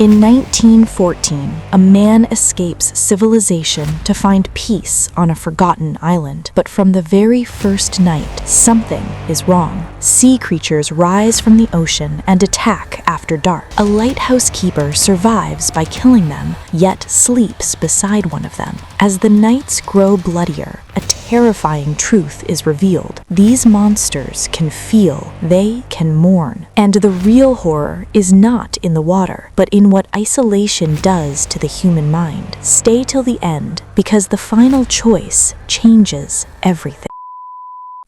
In 1914, a man escapes civilization to find peace on a forgotten island. But from the very first night, something is wrong. Sea creatures rise from the ocean and attack after dark. A lighthouse keeper survives by killing them, yet sleeps beside one of them. As the nights grow bloodier, a terrifying truth is revealed. These monsters can feel, they can mourn. And the real horror is not in the water, but in what isolation does to the human mind. Stay till the end, because the final choice changes everything.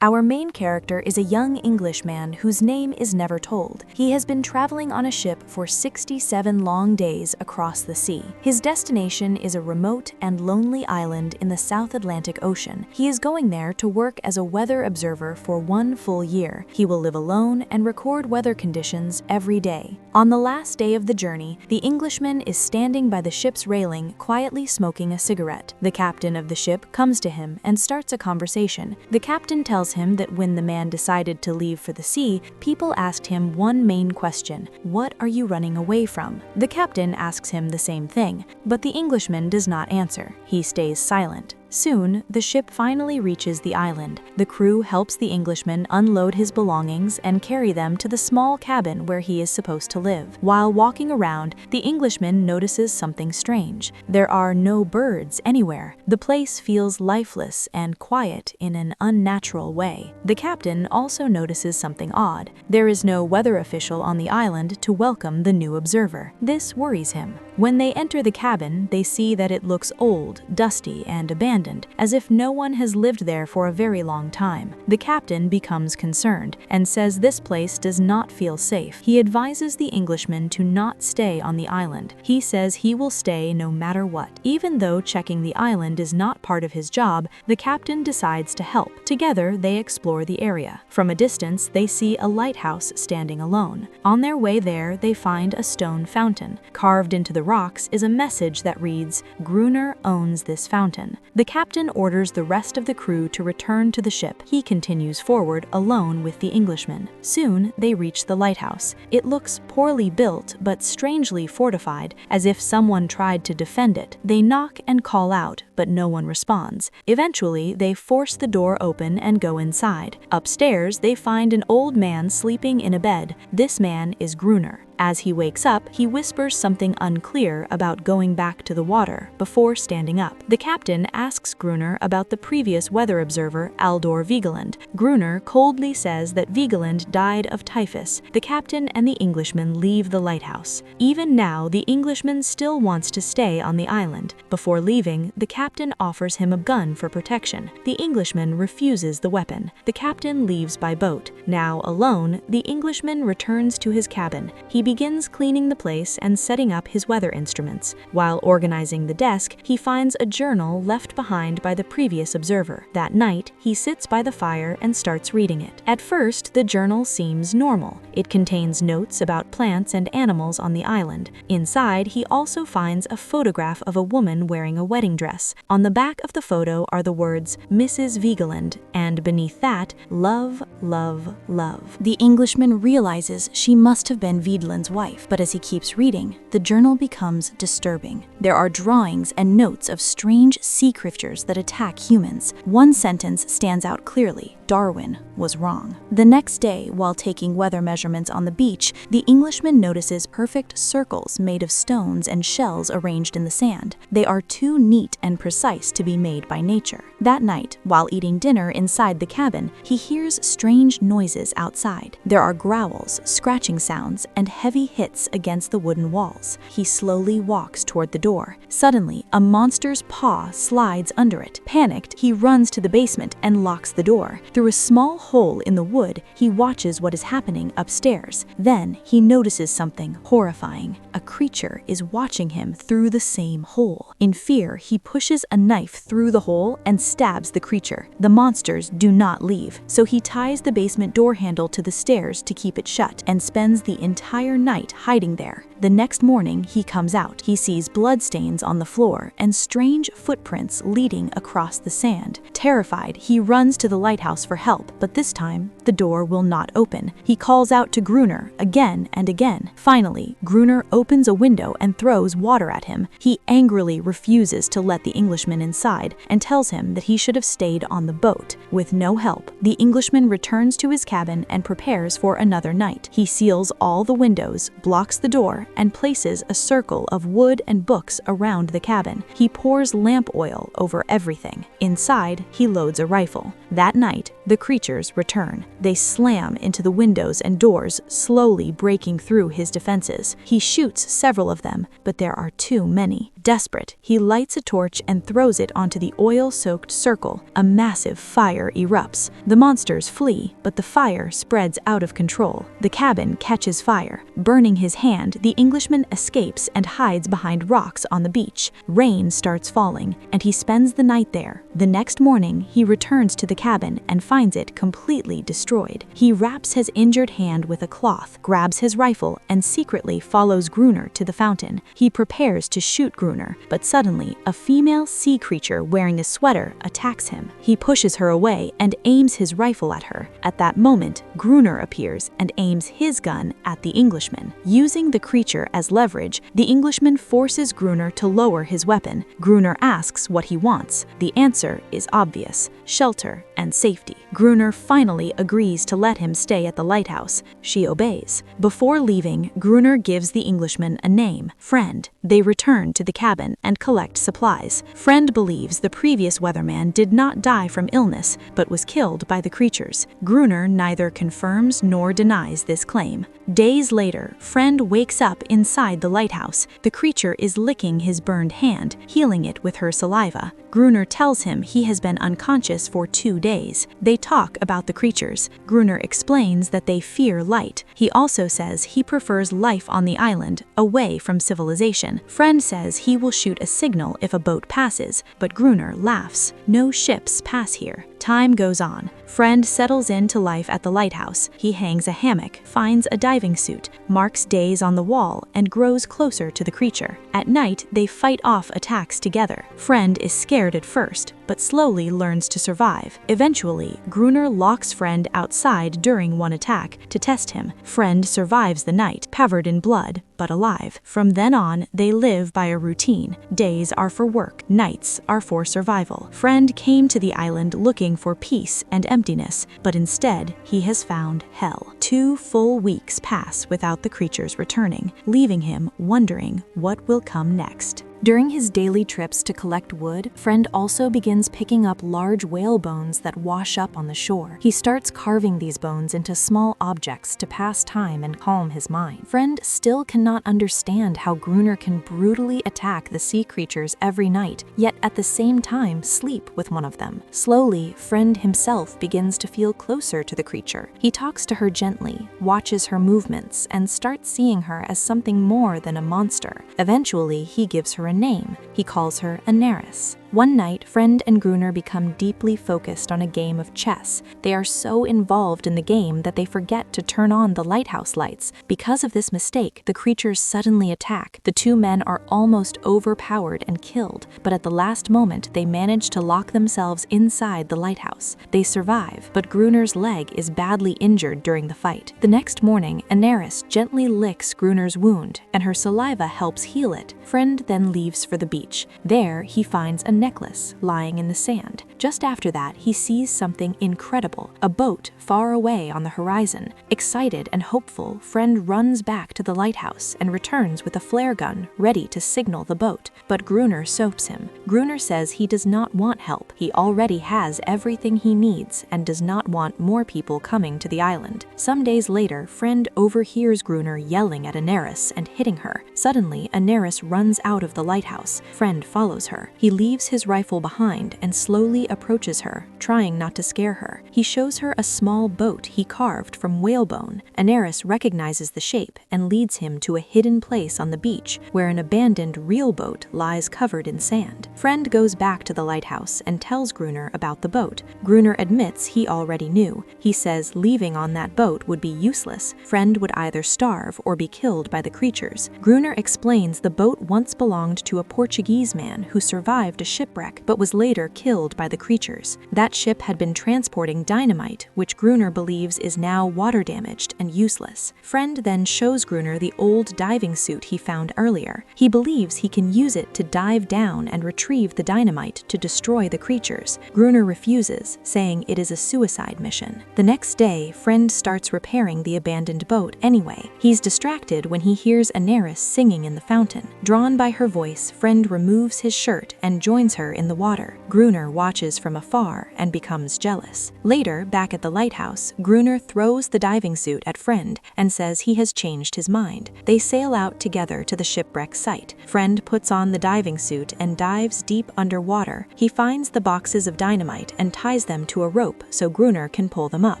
Our main character is a young Englishman whose name is never told. He has been traveling on a ship for 67 long days across the sea. His destination is a remote and lonely island in the South Atlantic Ocean. He is going there to work as a weather observer for 1 full year. He will live alone and record weather conditions every day. On the last day of the journey, the Englishman is standing by the ship's railing, quietly smoking a cigarette. The captain of the ship comes to him and starts a conversation. The captain tells him that when the man decided to leave for the sea, people asked him one main question: "What are you running away from?" The captain asks him the same thing, but the Englishman does not answer. He stays silent. Soon, the ship finally reaches the island. The crew helps the Englishman unload his belongings and carry them to the small cabin where he is supposed to live. While walking around, the Englishman notices something strange. There are no birds anywhere. The place feels lifeless and quiet in an unnatural way. The captain also notices something odd. There is no weather official on the island to welcome the new observer. This worries him. When they enter the cabin, they see that it looks old, dusty, and abandoned, as if no one has lived there for a very long time. The captain becomes concerned and says this place does not feel safe. He advises the Englishman to not stay on the island. He says he will stay no matter what. Even though checking the island is not part of his job, the captain decides to help. Together, they explore the area. From a distance, they see a lighthouse standing alone. On their way there, they find a stone fountain. Carved into the rocks is a message that reads, "Gruner owns this fountain." The captain orders the rest of the crew to return to the ship. He continues forward alone with the Englishman. Soon, they reach the lighthouse. It looks poorly built, but strangely fortified, as if someone tried to defend it. They knock and call out, but no one responds. Eventually, they force the door open and go inside. Upstairs, they find an old man sleeping in a bed. This man is Gruner. As he wakes up, he whispers something unclear about going back to the water before standing up. The captain asks Gruner about the previous weather observer, Aldor Vigeland. Gruner coldly says that Vigeland died of typhus. The captain and the Englishman leave the lighthouse. Even now, the Englishman still wants to stay on the island. Before leaving, the captain offers him a gun for protection. The Englishman refuses the weapon. The captain leaves by boat. Now alone, the Englishman returns to his cabin. He begins cleaning the place and setting up his weather instruments. While organizing the desk, he finds a journal left behind by the previous observer. That night, he sits by the fire and starts reading it. At first, the journal seems normal. It contains notes about plants and animals on the island. Inside, he also finds a photograph of a woman wearing a wedding dress. On the back of the photo are the words Mrs. Vigeland, and beneath that, love, love, love. The Englishman realizes she must have been Vigeland's wife, but as he keeps reading, the journal becomes disturbing. There are drawings and notes of strange sea creatures that attack humans. One sentence stands out clearly: Darwin was wrong. The next day, while taking weather measurements on the beach, the Englishman notices perfect circles made of stones and shells arranged in the sand. They are too neat and precise to be made by nature. That night, while eating dinner inside the cabin, he hears strange noises outside. There are growls, scratching sounds, and heavy hits against the wooden walls. He slowly walks toward the door. Suddenly, a monster's paw slides under it. Panicked, he runs to the basement and locks the door. Through a small hole in the wood, he watches what is happening upstairs. Then, he notices something horrifying. A creature is watching him through the same hole. In fear, he pushes a knife through the hole and stabs the creature. The monsters do not leave, so he ties the basement door handle to the stairs to keep it shut and spends the entire night hiding there. The next morning, he comes out. He sees bloodstains on the floor and strange footprints leading across the sand. Terrified, he runs to the lighthouse for help, but this time, the door will not open. He calls out to Gruner again and again. Finally, Gruner opens a window and throws water at him. He angrily refuses to let the Englishman inside and tells him that he should have stayed on the boat. With no help, the Englishman returns to his cabin and prepares for another night. He seals all the windows, blocks the door, and places a circle of wood and books around the cabin. He pours lamp oil over everything. Inside, he loads a rifle. That night, the creatures return. They slam into the windows and doors, slowly breaking through his defenses. He shoots several of them, but there are too many. Desperate, he lights a torch and throws it onto the oil-soaked circle. A massive fire erupts. The monsters flee, but the fire spreads out of control. The cabin catches fire. Burning his hand, the Englishman escapes and hides behind rocks on the beach. Rain starts falling, and he spends the night there. The next morning, he returns to the cabin and finds it completely destroyed. He wraps his injured hand with a cloth, grabs his rifle, and secretly follows Gruner to the fountain. He prepares to shoot Gruner, but suddenly, a female sea creature wearing a sweater attacks him. He pushes her away and aims his rifle at her. At that moment, Gruner appears and aims his gun at the Englishman. Using the creature as leverage, the Englishman forces Gruner to lower his weapon. Gruner asks what he wants. The answer is obvious: shelter and safety. Gruner finally agrees to let him stay at the lighthouse. She obeys. Before leaving, Gruner gives the Englishman a name: Friend. They return to the cabin and collect supplies. Friend believes the previous weatherman did not die from illness, but was killed by the creatures. Gruner neither confirms nor denies this claim. Days later, Friend wakes up inside the lighthouse. The creature is licking his burned hand, healing it with her saliva. Gruner tells him he has been unconscious for 2 days. They talk about the creatures. Gruner explains that they fear light. He also says he prefers life on the island, away from civilization. Friend says he will shoot a signal if a boat passes, but Gruner laughs. No ships pass here. Time goes on. Friend settles into life at the lighthouse. He hangs a hammock, finds a diving suit, marks days on the wall, and grows closer to the creature. At night, they fight off attacks together. Friend is scared at first, but slowly learns to survive. Eventually, Gruner locks Friend outside during one attack to test him. Friend survives the night, covered in blood, but alive. From then on, they live by a routine. Days are for work, nights are for survival. Friend came to the island looking for peace and emptiness, but instead, he has found hell. 2 full weeks pass without the creatures returning, leaving him wondering what will come next. During his daily trips to collect wood, Friend also begins picking up large whale bones that wash up on the shore. He starts carving these bones into small objects to pass time and calm his mind. Friend still cannot understand how Gruner can brutally attack the sea creatures every night, yet at the same time sleep with one of them. Slowly, Friend himself begins to feel closer to the creature. He talks to her gently, watches her movements, and starts seeing her as something more than a monster. Eventually, he gives her a name. He calls her Aneris. One night, Friend and Gruner become deeply focused on a game of chess. They are so involved in the game that they forget to turn on the lighthouse lights. Because of this mistake, the creatures suddenly attack. The 2 men are almost overpowered and killed, but at the last moment, they manage to lock themselves inside the lighthouse. They survive, but Gruner's leg is badly injured during the fight. The next morning, Aneris gently licks Gruner's wound, and her saliva helps heal it. Friend then leaves for the beach. There, he finds a necklace lying in the sand. Just after that, he sees something incredible, a boat far away on the horizon. Excited and hopeful, Friend runs back to the lighthouse and returns with a flare gun, ready to signal the boat. But Gruner stops him. Gruner says he does not want help. He already has everything he needs and does not want more people coming to the island. Some days later, Friend overhears Gruner yelling at Aneris and hitting her. Suddenly, Aneris runs out of the lighthouse. Friend follows her. He leaves his rifle behind and slowly approaches her, trying not to scare her. He shows her a small boat he carved from whalebone. Aneris recognizes the shape and leads him to a hidden place on the beach where an abandoned real boat lies covered in sand. Friend goes back to the lighthouse and tells Gruner about the boat. Gruner admits he already knew. He says leaving on that boat would be useless. Friend would either starve or be killed by the creatures. Gruner explains the boat once belonged to a Portuguese man who survived a shipwreck but was later killed by the creatures. That ship had been transporting dynamite, which Gruner believes is now water-damaged and useless. Friend then shows Gruner the old diving suit he found earlier. He believes he can use it to dive down and retrieve the dynamite to destroy the creatures. Gruner refuses, saying it is a suicide mission. The next day, Friend starts repairing the abandoned boat anyway. He's distracted when he hears Aneris singing in the fountain. Drawn by her voice, Friend removes his shirt and joins her in the water. Gruner watches from afar and becomes jealous. Later, back at the lighthouse, Gruner throws the diving suit at Friend and says he has changed his mind. They sail out together to the shipwreck site. Friend puts on the diving suit and dives deep underwater. He finds the boxes of dynamite and ties them to a rope so Gruner can pull them up.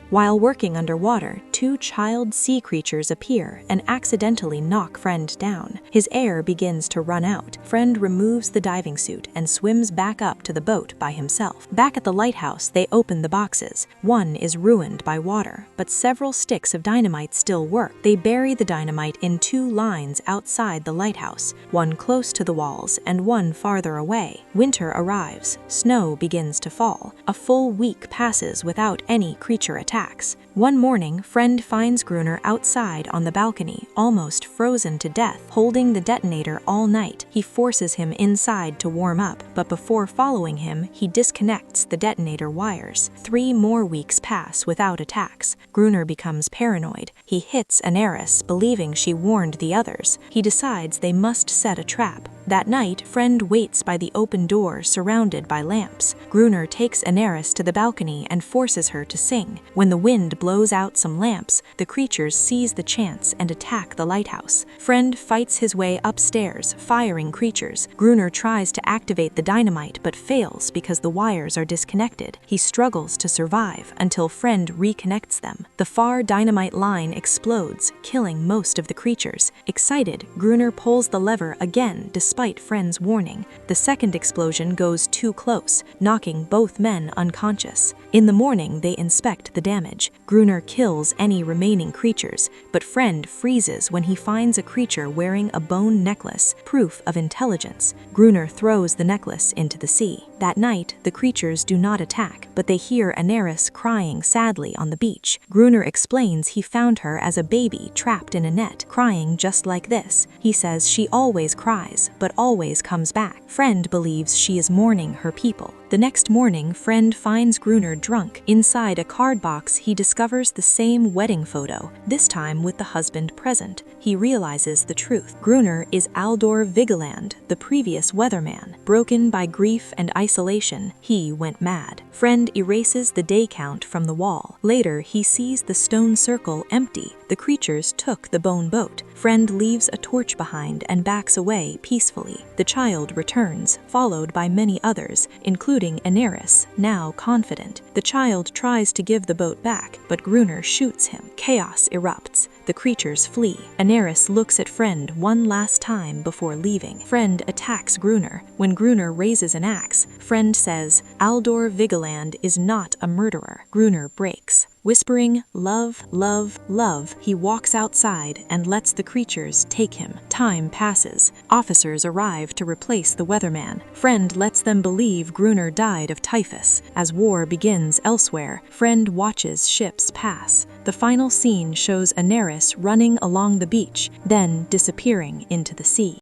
While working underwater, two child sea creatures appear and accidentally knock Friend down. His air begins to run out. Friend removes the diving suit and swims back up to the boat by himself. Back at the lighthouse, they open the boxes. One is ruined by water, but several sticks of dynamite still work. They bury the dynamite in two lines outside the lighthouse, one close to the walls and one farther away. Winter arrives. Snow begins to fall. A full week passes without any creature attacks. One morning, Friend finds Gruner outside on the balcony, almost frozen to death, holding the detonator all night. He forces him inside to warm up, but before following him, he disconnects the detonator wires. 3 more weeks pass without attacks. Gruner becomes paranoid. He hits Aneris, believing she warned the others. He decides they must set a trap. That night, Friend waits by the open door surrounded by lamps. Gruner takes Aneris to the balcony and forces her to sing. When the wind blows out some lamps, the creatures seize the chance and attack the lighthouse. Friend fights his way upstairs, firing creatures. Gruner tries to activate the dynamite but fails because the wires are disconnected. He struggles to survive until Friend reconnects them. The far dynamite line explodes, killing most of the creatures. Excited, Gruner pulls the lever again despite Friend's warning. The second explosion goes too close, knocking both men unconscious. In the morning, they inspect the damage. Gruner kills any remaining creatures, but Friend freezes when he finds a creature wearing a bone necklace, proof of intelligence. Gruner throws the necklace into the sea. That night, the creatures do not attack, but they hear Aneris crying sadly on the beach. Gruner explains he found her as a baby trapped in a net, crying just like this. He says she always cries, but always comes back. Friend believes she is mourning her people. The next morning, Friend finds Gruner drunk. Inside a card box, he discovers the same wedding photo, this time with the husband present. He realizes the truth. Gruner is Aldor Vigeland, the previous weatherman. Broken by grief and isolation, he went mad. Friend erases the day count from the wall. Later, he sees the stone circle empty. The creatures took the bone boat. Friend leaves a torch behind and backs away peacefully. The child returns, followed by many others, including Aneris, now confident. The child tries to give the boat back, but Gruner shoots him. Chaos erupts. The creatures flee. Aneris looks at Friend one last time before leaving. Friend attacks Gruner. When Gruner raises an axe, Friend says, Aldor Vigeland is not a murderer. Gruner breaks. Whispering, love, love, love, he walks outside and lets the creatures take him. Time passes. Officers arrive to replace the weatherman. Friend lets them believe Gruner died of typhus. As war begins elsewhere, Friend watches ships pass. The final scene shows Aneris running along the beach, then disappearing into the sea.